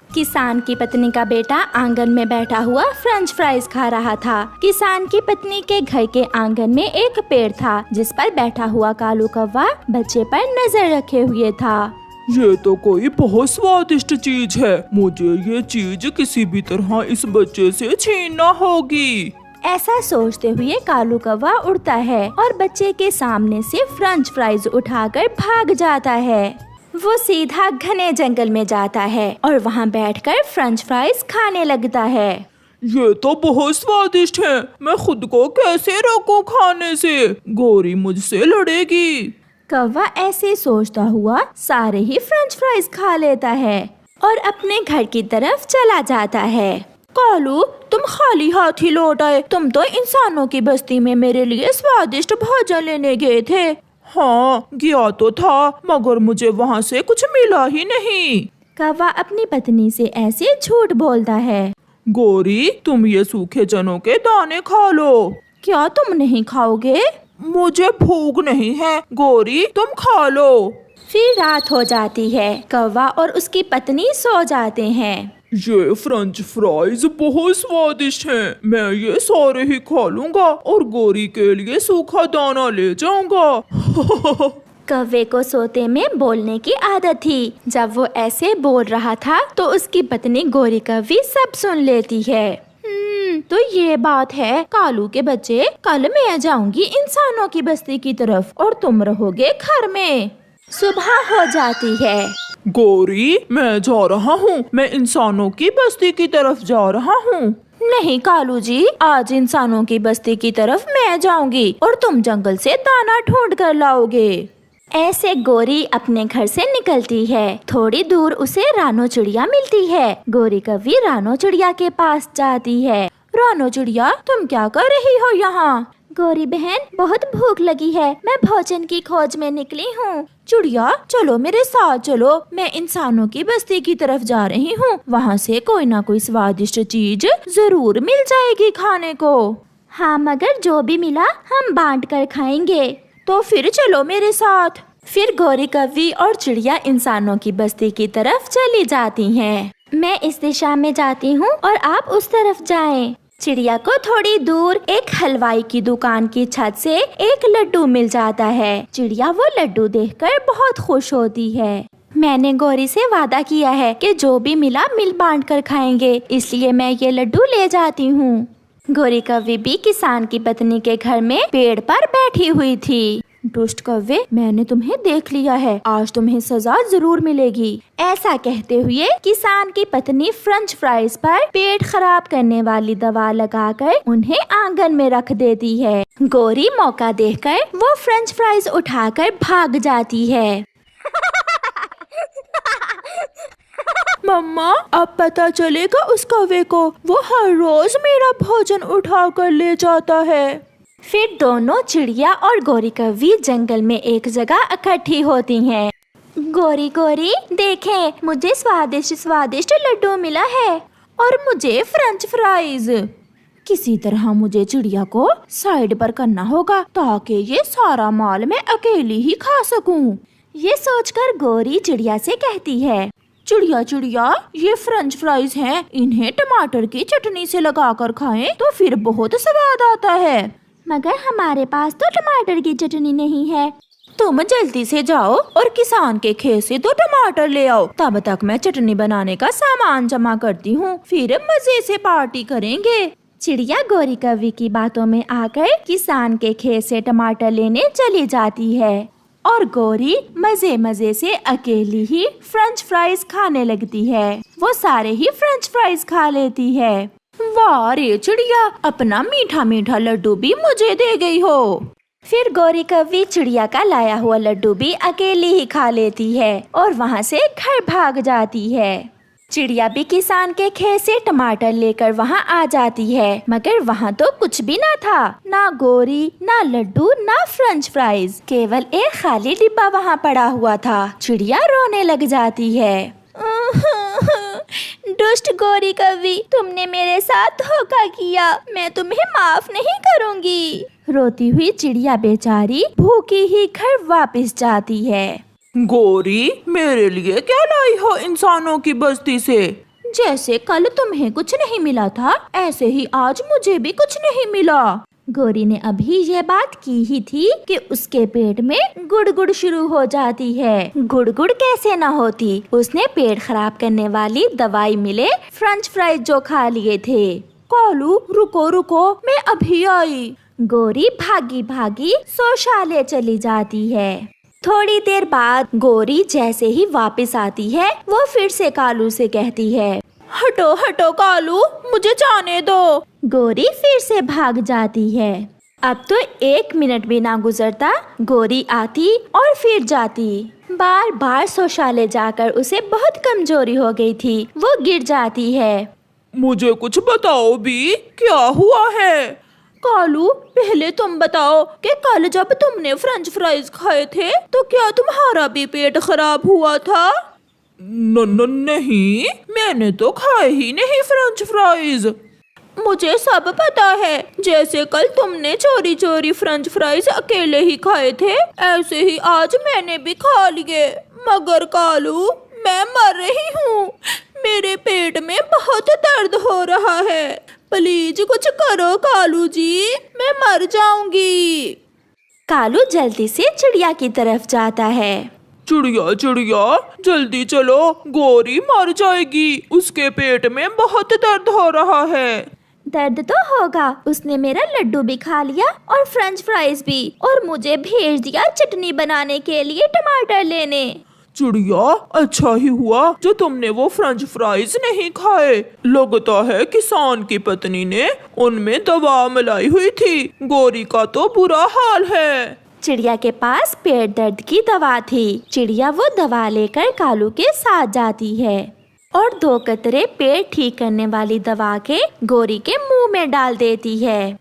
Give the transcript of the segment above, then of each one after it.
किसान की पत्नी का बेटा आंगन में बैठा हुआ फ्रेंच फ्राइज खा रहा था। किसान की पत्नी के घर के आंगन में एक पेड़ था जिस पर बैठा हुआ कालू कौवा बच्चे पर नजर रखे हुए था। ये तो कोई बहुत स्वादिष्ट चीज है, मुझे ये चीज किसी भी तरह इस बच्चे से छीनना होगी। ऐसा सोचते हुए कालू कौवा उड़ता है और बच्चे के सामने से फ्रेंच फ्राइज उठाकर भाग जाता है। वो सीधा घने जंगल में जाता है और वहाँ बैठकर फ्रेंच फ्राइज खाने लगता है। ये तो बहुत स्वादिष्ट है, मैं खुद को कैसे रोकूं खाने से? गोरी मुझसे लड़ेगी। कौवा ऐसे सोचता हुआ सारे ही फ्रेंच फ्राइज खा लेता है और अपने घर की तरफ चला जाता है। कालू, तुम खाली हाथ ही लौट आए। तुम तो इंसानों की बस्ती में मेरे लिए स्वादिष्ट भोजन लेने गए थे। हाँ, गया तो था, मगर मुझे वहाँ से कुछ मिला ही नहीं। कौवा अपनी पत्नी से ऐसे झूठ बोलता है। गोरी, तुम ये सूखे चनों के दाने खा लो। क्या तुम नहीं खाओगे? मुझे भूख नहीं है। गोरी, तुम खा लो। फिर रात हो जाती है। कौवा और उसकी पत्नी सो जाते हैं। ये फ्रेंच फ्राइज बहुत स्वादिष्ट हैं। मैं ये सारे ही खा लूंगा और गोरी के लिए सूखा दाना ले जाऊंगा। कौवे को सोते में बोलने की आदत थी। जब वो ऐसे बोल रहा था तो उसकी पत्नी गोरी कौवी सब सुन लेती है। तो ये बात है कालू के बच्चे, कल मैं जाऊंगी इंसानों की बस्ती की तरफ और तुम रहोगे घर में। सुबह हो जाती है। गोरी, मैं जा रहा हूँ, मैं इंसानों की बस्ती की तरफ जा रहा हूँ। नहीं कालू जी, आज इंसानों की बस्ती की तरफ मैं जाऊंगी और तुम जंगल से दाना ढूंढ कर लाओगे। ऐसे गोरी अपने घर से निकलती है। थोड़ी दूर उसे रानो चिड़िया मिलती है। गोरी कौवी रानो चिड़िया के पास जाती है। रानो चिड़िया, तुम क्या कर रही हो यहाँ? गोरी बहन, बहुत भूख लगी है, मैं भोजन की खोज में निकली हूँ। चिड़िया, चलो मेरे साथ चलो, मैं इंसानों की बस्ती की तरफ जा रही हूँ। वहाँ से कोई ना कोई स्वादिष्ट चीज जरूर मिल जाएगी खाने को। हाँ, मगर जो भी मिला हम बांट कर खाएंगे। तो फिर चलो मेरे साथ। फिर गोरी कौवी और चिड़िया इंसानों की बस्ती की तरफ चली जाती हैं। मैं इस दिशा में जाती हूँ और आप उस तरफ जाएं। चिड़िया को थोड़ी दूर एक हलवाई की दुकान की छत से एक लड्डू मिल जाता है। चिड़िया वो लड्डू देखकर बहुत खुश होती है। मैंने गोरी से वादा किया है कि जो भी मिला मिल बांट कर खाएंगे, इसलिए मैं ये लड्डू ले जाती हूँ। गोरी कौवी भी किसान की पत्नी के घर में पेड़ पर बैठी हुई थी। दुष्ट कौवे, मैंने तुम्हें देख लिया है, आज तुम्हें सजा जरूर मिलेगी। ऐसा कहते हुए किसान की पत्नी फ्रेंच फ्राइज पर पेट खराब करने वाली दवा लगाकर उन्हें आंगन में रख देती है। गोरी मौका देखकर वो फ्रेंच फ्राइज उठाकर भाग जाती है। मम्मा, अब पता चलेगा उस कौवे को, वो हर रोज मेरा भोजन उठा कर ले जाता है। फिर दोनों चिड़िया और गोरी कौवी जंगल में एक जगह इकट्ठी होती हैं। गोरी गोरी, देखें, मुझे स्वादिष्ट स्वादिष्ट लड्डू मिला है और मुझे फ्रेंच फ्राइज। किसी तरह मुझे चिड़िया को साइड पर करना होगा ताकि ये सारा माल मैं अकेली ही खा सकूं। ये सोचकर गोरी चिड़िया से कहती है, चिड़िया चिड़िया, ये फ्रेंच फ्राइज हैं, इन्हें टमाटर की चटनी से लगाकर खाएं तो फिर बहुत स्वाद आता है। मगर हमारे पास तो टमाटर की चटनी नहीं है। तुम जल्दी से जाओ और किसान के खेत से तो टमाटर ले आओ, तब तक मैं चटनी बनाने का सामान जमा करती हूँ, फिर मजे से पार्टी करेंगे। चिड़िया गोरी कौवी की बातों में आकर किसान के खेत से टमाटर लेने चली जाती है और गोरी मजे मजे से अकेली ही फ्रेंच फ्राइज खाने लगती है। वो सारे ही फ्रेंच फ्राइज खा लेती है। वाह रे चिड़िया, अपना मीठा मीठा लड्डू भी मुझे दे गई हो। फिर गोरी कौवी चिड़िया का लाया हुआ लड्डू भी अकेली ही खा लेती है और वहाँ से घर भाग जाती है। चिड़िया भी किसान के खेत से टमाटर लेकर वहाँ आ जाती है, मगर वहाँ तो कुछ भी ना था, ना गोरी, ना लड्डू, ना फ्रेंच फ्राइज, केवल एक खाली डिब्बा वहाँ पड़ा हुआ था। चिड़िया रोने लग जाती है। दुष्ट गोरी कौवी, तुमने मेरे साथ धोखा किया, मैं तुम्हें माफ नहीं करूँगी। रोती हुई चिड़िया बेचारी भूखी ही घर वापस जाती है। गोरी, मेरे लिए क्या लाई हो इंसानों की बस्ती से? जैसे कल तुम्हें कुछ नहीं मिला था, ऐसे ही आज मुझे भी कुछ नहीं मिला। गोरी ने अभी ये बात की ही थी कि उसके पेट में गुड़गुड़ शुरू हो जाती है। गुड़गुड़ कैसे ना होती, उसने पेट खराब करने वाली दवाई मिले फ्रेंच फ्राइज जो खा लिए थे। कालू रुको रुको, मैं अभी आई। गोरी भागी भागी शौचालय चली जाती है। थोड़ी देर बाद गोरी जैसे ही वापस आती है, वो फिर से कालू से कहती है, हटो हटो कालू, मुझे जाने दो। गोरी फिर से भाग जाती है। अब तो 1 मिनट भी ना गुजरता, गोरी आती और फिर जाती। बार बार शौचालय जाकर उसे बहुत कमजोरी हो गई थी, वो गिर जाती है। मुझे कुछ बताओ भी, क्या हुआ है? कालू पहले तुम बताओ कि कल जब तुमने फ्रेंच फ्राइज खाए थे तो क्या तुम्हारा भी पेट खराब हुआ था? नहीं, मैंने तो खाए ही नहीं फ्रेंच फ्राइज। मुझे सब पता है, जैसे कल तुमने चोरी चोरी फ्रेंच फ्राइज अकेले ही खाए थे, ऐसे ही आज मैंने भी खा लिए। मगर कालू, मैं मर रही हूँ, मेरे पेट में बहुत दर्द हो रहा है, प्लीज कुछ करो कालू जी, मैं मर जाऊंगी। कालू जल्दी से चिड़िया की तरफ जाता है। चिड़िया चिड़िया, जल्दी चलो, गोरी मर जाएगी, उसके पेट में बहुत दर्द हो रहा है। दर्द तो होगा, उसने मेरा लड्डू भी खा लिया और फ्रेंच फ्राइज भी, और मुझे भेज दिया चटनी बनाने के लिए टमाटर लेने। चिड़िया, अच्छा ही हुआ जो तुमने वो फ्रेंच फ्राइज नहीं खाए। लगता है किसान की पत्नी ने उनमें दवा मिलाई हुई थी। गोरी का तो बुरा हाल है। चिड़िया के पास पेट दर्द की दवा थी। चिड़िया वो दवा लेकर कालू के साथ जाती है और 2 कतरे पेट ठीक करने वाली दवा के गोरी के मुंह में डाल देती है।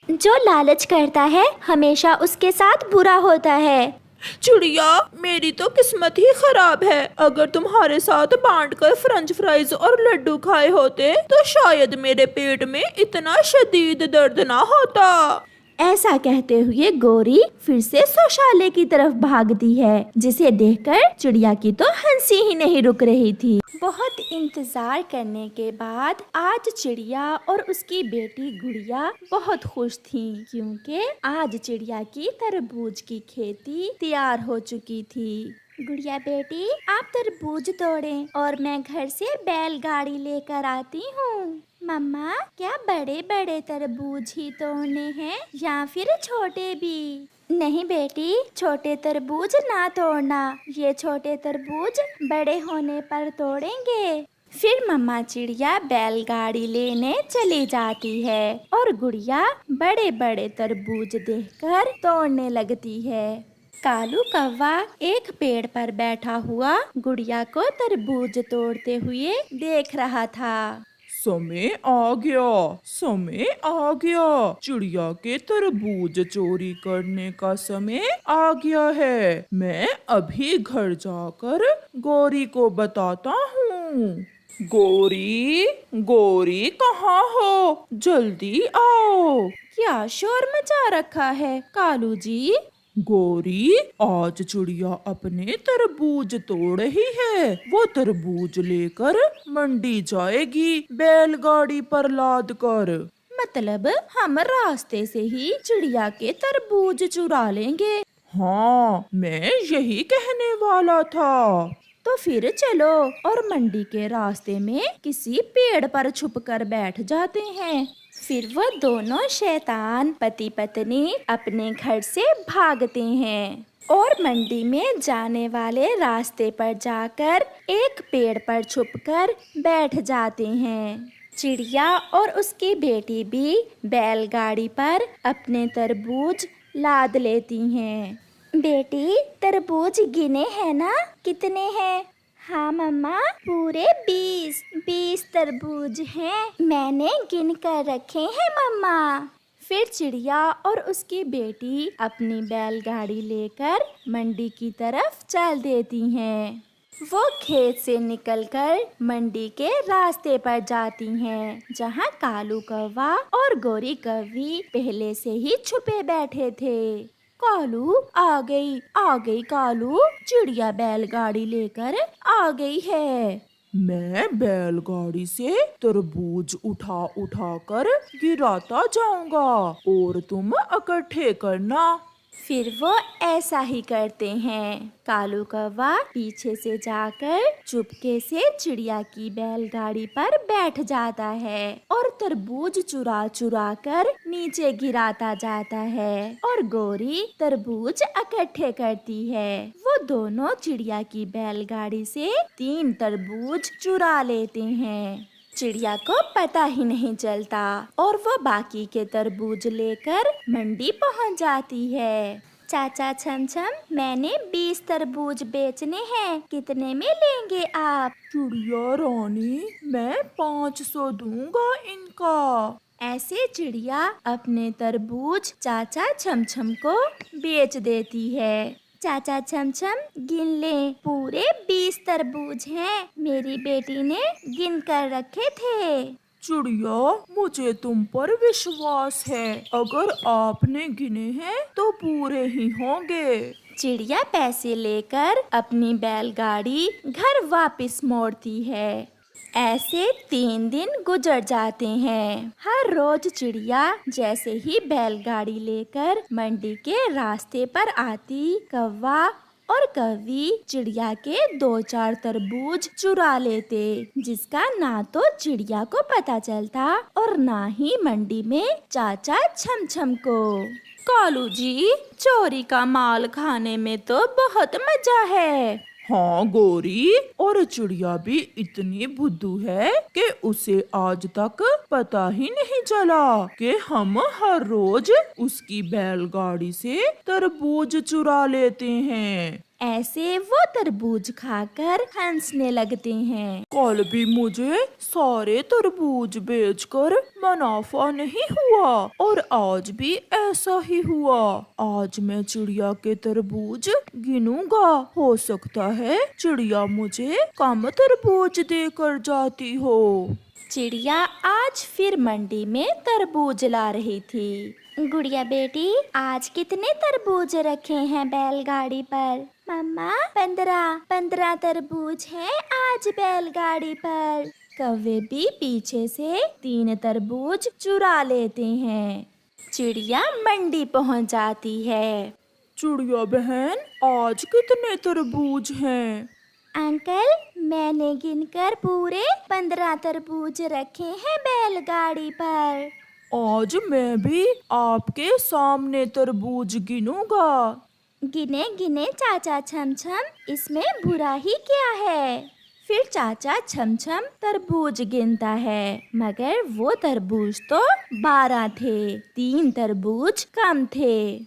जो लालच करता है हमेशा उसके साथ बुरा होता है। चिड़िया, मेरी तो किस्मत ही खराब है, अगर तुम्हारे साथ बांटकर फ्रेंच फ्राइज और लड्डू खाए होते तो शायद मेरे पेट में इतना शदीद दर्द ना होता। ऐसा कहते हुए गोरी फिर से शौचालय की तरफ भागती है, जिसे देखकर चिड़िया की तो हंसी ही नहीं रुक रही थी। बहुत इंतजार करने के बाद आज चिड़िया और उसकी बेटी गुड़िया बहुत खुश थीं, क्योंकि आज चिड़िया की तरबूज की खेती तैयार हो चुकी थी। गुड़िया बेटी, आप तरबूज तोड़ें और मैं घर से बैलगाड़ी लेकर आती हूँ। मम्मा, क्या बड़े बड़े तरबूज ही तोड़ने हैं या फिर छोटे भी? नहीं बेटी, छोटे तरबूज ना तोड़ना, ये छोटे तरबूज बड़े होने पर तोड़ेंगे। फिर मम्मा चिड़िया बैलगाड़ी लेने चली जाती है और गुड़िया बड़े बड़े तरबूज देखकर तोड़ने लगती है। कालू कौवा एक पेड़ पर बैठा हुआ गुड़िया को तरबूज तोड़ते हुए देख रहा था। समय आ गया, समय आ गया, चिड़िया के तरबूज चोरी करने का समय आ गया है। मैं अभी घर जाकर गौरी को बताता हूँ। गौरी, गौरी कहाँ हो? जल्दी आओ। क्या शोर मचा रखा है कालू जी? गौरी, आज चिड़िया अपने तरबूज तोड़ रही है। वो तरबूज लेकर मंडी जाएगी बैलगाड़ी पर लाद कर। मतलब हम रास्ते से ही चिड़िया के तरबूज चुरा लेंगे? हाँ, मैं यही कहने वाला था। तो फिर चलो और मंडी के रास्ते में किसी पेड़ पर छुपकर बैठ जाते हैं। फिर वो दोनों शैतान पति पत्नी अपने घर से भागते हैं और मंडी में जाने वाले रास्ते पर जाकर एक पेड़ पर छुपकर बैठ जाते हैं। चिड़िया और उसकी बेटी भी बैलगाड़ी पर अपने तरबूज लाद लेती हैं। बेटी, तरबूज गिने हैं ना? कितने हैं? हाँ मम्मा, पूरे 20 तरबूज हैं, मैंने गिन कर रखे हैं मम्मा। फिर चिड़िया और उसकी बेटी अपनी बैलगाड़ी लेकर मंडी की तरफ चल देती हैं। वो खेत से निकलकर मंडी के रास्ते पर जाती हैं, जहाँ कालू कौवा और गोरी कौवी पहले से ही छुपे बैठे थे। कालू, आ गई कालू, चिड़िया बैलगाड़ी लेकर आ गई है। मैं बैलगाड़ी से तरबूज उठा उठा कर गिराता जाऊंगा और तुम इकट्ठे करना। फिर वो ऐसा ही करते हैं। कालू कौवा पीछे से जाकर चुपके से चिड़िया की बैलगाड़ी पर बैठ जाता है और तरबूज चुरा चुरा कर नीचे गिराता जाता है और गोरी तरबूज इकट्ठे करती है। वो दोनों चिड़िया की बैलगाड़ी से 3 तरबूज चुरा लेते हैं। चिड़िया को पता ही नहीं चलता और वो बाकी के तरबूज लेकर मंडी पहुंच जाती है। चाचा छम छम, मैंने 20 तरबूज बेचने हैं, कितने में लेंगे आप? चिड़िया रानी, मैं 500 दूंगा इनका। ऐसे चिड़िया अपने तरबूज चाचा छम छम को बेच देती है। चाचा छम छम, गिन ले, पूरे 20 तरबूज हैं, मेरी बेटी ने गिन कर रखे थे। चिड़िया, मुझे तुम पर विश्वास है, अगर आपने गिने हैं तो पूरे ही होंगे। चिड़िया पैसे लेकर अपनी बैलगाड़ी घर वापस मोड़ती है। ऐसे 3 दिन गुजर जाते हैं। हर रोज चिड़िया जैसे ही बैलगाड़ी लेकर मंडी के रास्ते पर आती, कौवा और कौवी चिड़िया के 2-4 तरबूज चुरा लेते, जिसका ना तो चिड़िया को पता चलता और ना ही मंडी में चाचा छम छम को। कालू जी, चोरी का माल खाने में तो बहुत मजा है। हाँ गोरी, और चिड़िया भी इतनी बुद्धू है कि उसे आज तक पता ही नहीं चला कि हम हर रोज उसकी बैलगाड़ी से तरबूज चुरा लेते हैं। ऐसे वो तरबूज खाकर हंसने लगते हैं। कल भी मुझे सारे तरबूज बेचकर मुनाफा नहीं हुआ और आज भी ऐसा ही हुआ। आज मैं चिड़िया के तरबूज गिनूंगा, हो सकता है चिड़िया मुझे कम तरबूज देकर जाती हो। चिड़िया आज फिर मंडी में तरबूज ला रही थी। गुड़िया बेटी, आज कितने तरबूज रखे हैं बैलगाड़ी पर? मम्मा, 15 तरबूज हैं आज बैलगाड़ी पर। कौवे भी पीछे से 3 तरबूज चुरा लेते हैं। चिड़िया मंडी पहुंच जाती है। चिड़िया बहन, आज कितने तरबूज हैं? अंकल, मैंने गिनकर पूरे 15 तरबूज रखे हैं बैलगाड़ी पर। आज मैं भी आपके सामने तरबूज गिनूंगा। गिने गिने चाचा छम छम, इसमें बुरा ही क्या है? फिर चाचा छम छम तरबूज गिनता है, मगर वो तरबूज तो 12 थे, 3 तरबूज कम थे।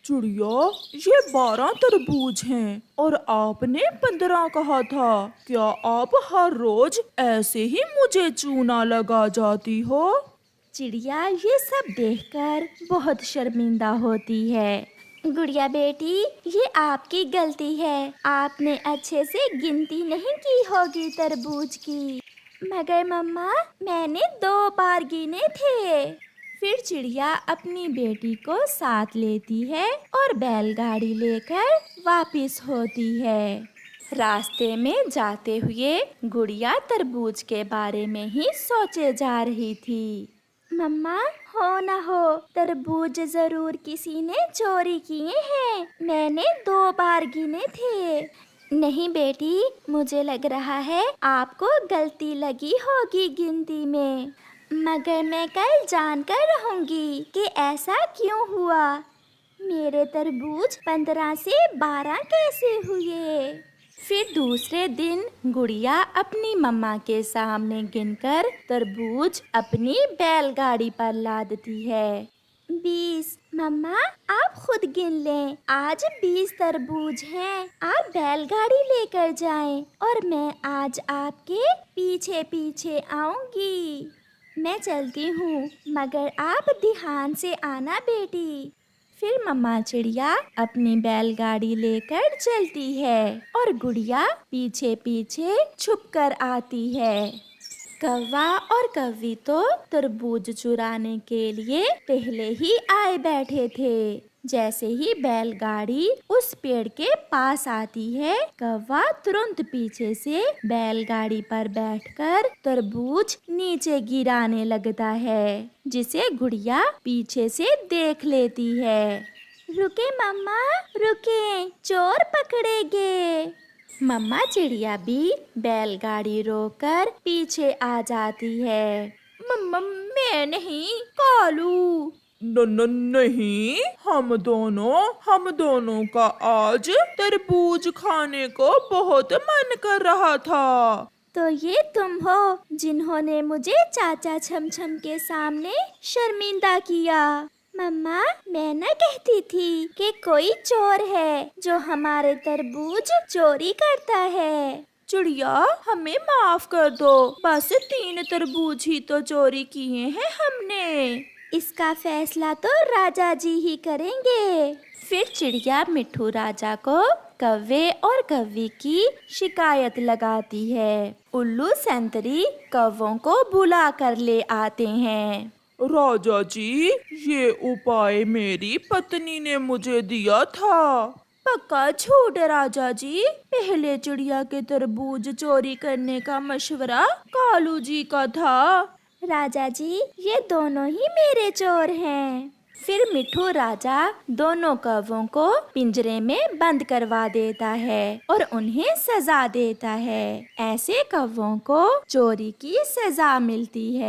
चिड़िया, ये 12 तरबूज हैं और आपने 15 कहा था। क्या आप हर रोज ऐसे ही मुझे चूना लगा जाती हो? चिड़िया ये सब देखकर बहुत शर्मिंदा होती है। गुड़िया बेटी, ये आपकी गलती है, आपने अच्छे से गिनती नहीं की होगी तरबूज की। मगर मम्मा, मैंने 2 बार गिने थे। फिर चिड़िया अपनी बेटी को साथ लेती है और बैलगाड़ी लेकर वापस होती है। रास्ते में जाते हुए गुड़िया तरबूज के बारे में ही सोचे जा रही थी। मम्मा, हो ना हो तरबूज जरूर किसी ने चोरी किए हैं, मैंने 2 बार गिने थे। नहीं बेटी, मुझे लग रहा है आपको गलती लगी होगी गिनती में, मगर मैं कल जानकर रहूंगी कि ऐसा क्यों हुआ। मेरे तरबूज 15 से 12 कैसे हुए? फिर दूसरे दिन गुड़िया अपनी मम्मा के सामने गिनकर तरबूज अपनी बैलगाड़ी पर लादती है। 20। मम्मा, आप खुद गिन लें, आज 20 तरबूज हैं, आप बैलगाड़ी लेकर जाएं और मैं आज आपके पीछे पीछे आऊंगी। मैं चलती हूँ, मगर आप ध्यान से आना बेटी। फिर मम्मा चिड़िया अपनी बैलगाड़ी लेकर चलती है और गुड़िया पीछे पीछे छुपकर आती है। कौवा और कौवी तो तरबूज चुराने के लिए पहले ही आए बैठे थे। जैसे ही बैलगाड़ी उस पेड़ के पास आती है, कौवा तुरंत पीछे से बैलगाड़ी पर बैठकर तरबूज नीचे गिराने लगता है, जिसे गुड़िया पीछे से देख लेती है। रुके मम्मा, रुके, चोर पकड़ेंगे। मम्मा चिड़िया भी बैलगाड़ी रोककर पीछे आ जाती है। मैं नहीं, कालू। नहीं, हम दोनों का आज तरबूज खाने को बहुत मन कर रहा था। तो ये तुम हो जिन्होंने मुझे चाचा छमछम के सामने शर्मिंदा किया। मम्मा, मैं न कहती थी कि कोई चोर है जो हमारे तरबूज चोरी करता है। चिड़िया, हमें माफ कर दो, बस 3 तरबूज ही तो चोरी किए हैं हमने। इसका फैसला तो राजा जी ही करेंगे। फिर चिड़िया मिट्ठू राजा को कौवे और कौवी की शिकायत लगाती है। उल्लू संतरी कौवों को बुला कर ले आते हैं। राजा जी, ये उपाय मेरी पत्नी ने मुझे दिया था। पक्का झूठ है राजा जी। पहले चिड़िया के तरबूज चोरी करने का मशवरा कालू जी का था। राजा जी, ये दोनों ही मेरे चोर हैं। फिर मिट्ठू राजा दोनों कौवों को पिंजरे में बंद करवा देता है और उन्हें सजा देता है। ऐसे कौवों को चोरी की सजा मिलती है।